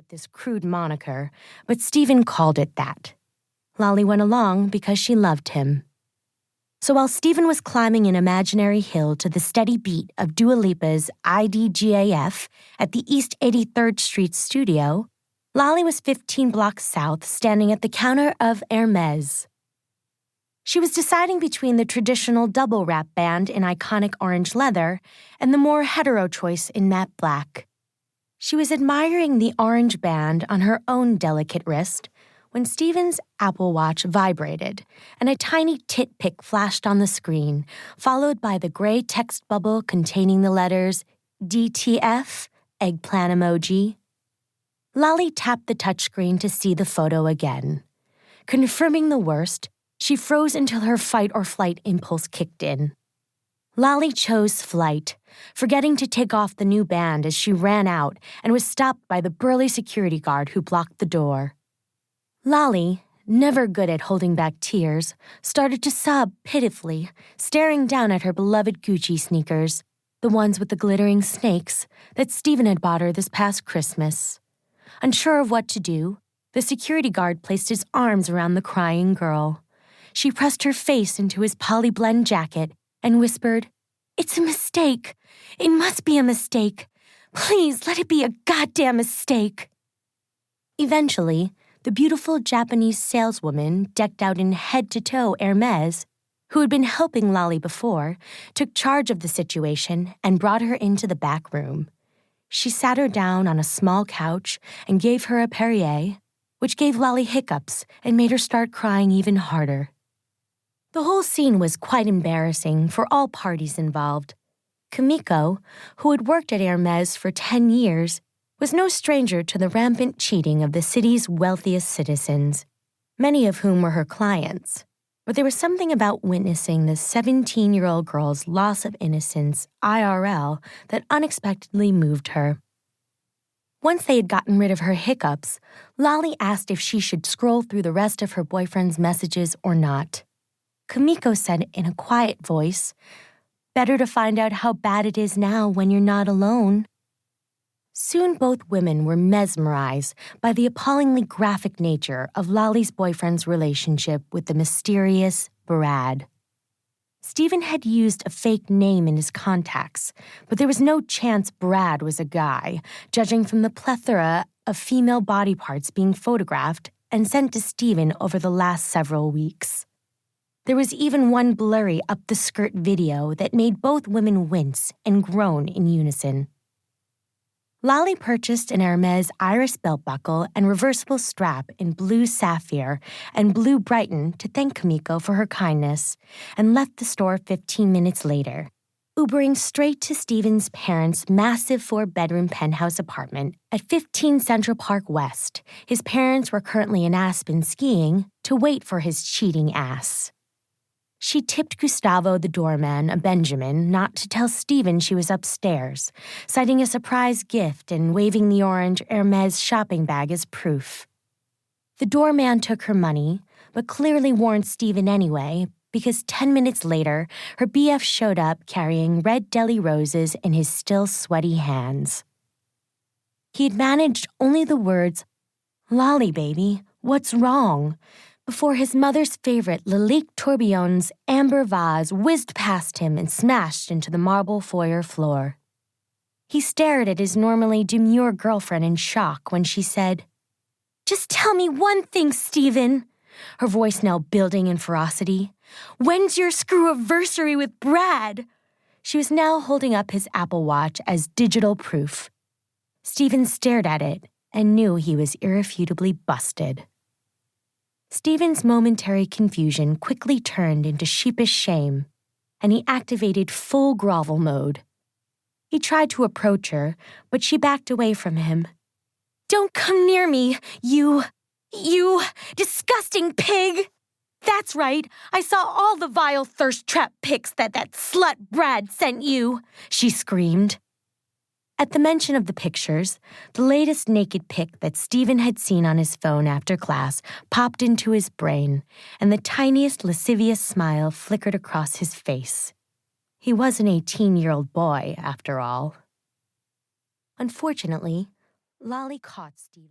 with this crude moniker, but Stephen called it that. Lolly went along because she loved him. So while Stephen was climbing an imaginary hill to the steady beat of Dua Lipa's IDGAF at the East 83rd Street studio, Lolly was 15 blocks south, standing at the counter of Hermes. She was deciding between the traditional double-wrap band in iconic orange leather and the more hetero choice in matte black. She was admiring the orange band on her own delicate wrist when Stephen's Apple Watch vibrated and a tiny tit pic flashed on the screen, followed by the gray text bubble containing the letters DTF, eggplant emoji. Lolly tapped the touchscreen to see the photo again. Confirming the worst, she froze until her fight or flight impulse kicked in. Lolly chose flight, forgetting to take off the new band as she ran out and was stopped by the burly security guard who blocked the door. Lolly, never good at holding back tears, started to sob pitifully, staring down at her beloved Gucci sneakers, the ones with the glittering snakes that Stephen had bought her this past Christmas. Unsure of what to do, the security guard placed his arms around the crying girl. She pressed her face into his polyblend jacket and whispered, "It's a mistake. It must be a mistake. Please let it be a goddamn mistake." Eventually, the beautiful Japanese saleswoman, decked out in head-to-toe Hermes, who had been helping Lolly before, took charge of the situation and brought her into the back room. She sat her down on a small couch and gave her a Perrier, which gave Lolly hiccups and made her start crying even harder. The whole scene was quite embarrassing for all parties involved. Kimiko, who had worked at Hermes for 10 years, was no stranger to the rampant cheating of the city's wealthiest citizens, many of whom were her clients. But there was something about witnessing the 17-year-old girl's loss of innocence, IRL, that unexpectedly moved her. Once they had gotten rid of her hiccups, Lolly asked if she should scroll through the rest of her boyfriend's messages or not. Kimiko said in a quiet voice, "Better to find out how bad it is now when you're not alone." Soon both women were mesmerized by the appallingly graphic nature of Lolly's boyfriend's relationship with the mysterious Brad. Stephen had used a fake name in his contacts, but there was no chance Brad was a guy, judging from the plethora of female body parts being photographed and sent to Stephen over the last several weeks. There was even one blurry up-the-skirt video that made both women wince and groan in unison. Lolly purchased an Hermes iris belt buckle and reversible strap in blue sapphire and blue Brighton to thank Kimiko for her kindness, and left the store 15 minutes later, Ubering straight to Stephen's parents' massive 4-bedroom penthouse apartment at 15 Central Park West. His parents were currently in Aspen skiing to wait for his cheating ass. She tipped Gustavo, the doorman, a Benjamin, not to tell Stephen she was upstairs, citing a surprise gift and waving the orange Hermes shopping bag as proof. The doorman took her money, but clearly warned Stephen anyway, because 10 minutes later, her BF showed up carrying red deli roses in his still sweaty hands. He had managed only the words, "Lolly, baby, what's wrong?" before his mother's favorite Lalique Tourbillon's amber vase whizzed past him and smashed into the marble foyer floor. He stared at his normally demure girlfriend in shock when she said, "Just tell me one thing, Stephen," her voice now building in ferocity. "When's your screw-anniversary with Brad?" She was now holding up his Apple Watch as digital proof. Stephen stared at it and knew he was irrefutably busted. Stephen's momentary confusion quickly turned into sheepish shame, and he activated full grovel mode. He tried to approach her, but she backed away from him. "Don't come near me, you disgusting pig!" "That's right, I saw all the vile thirst trap pics that slut Brad sent you," she screamed. At the mention of the pictures, the latest naked pic that Stephen had seen on his phone after class popped into his brain, and the tiniest lascivious smile flickered across his face. He was an 18-year-old boy, after all. Unfortunately, Lolly caught Stephen.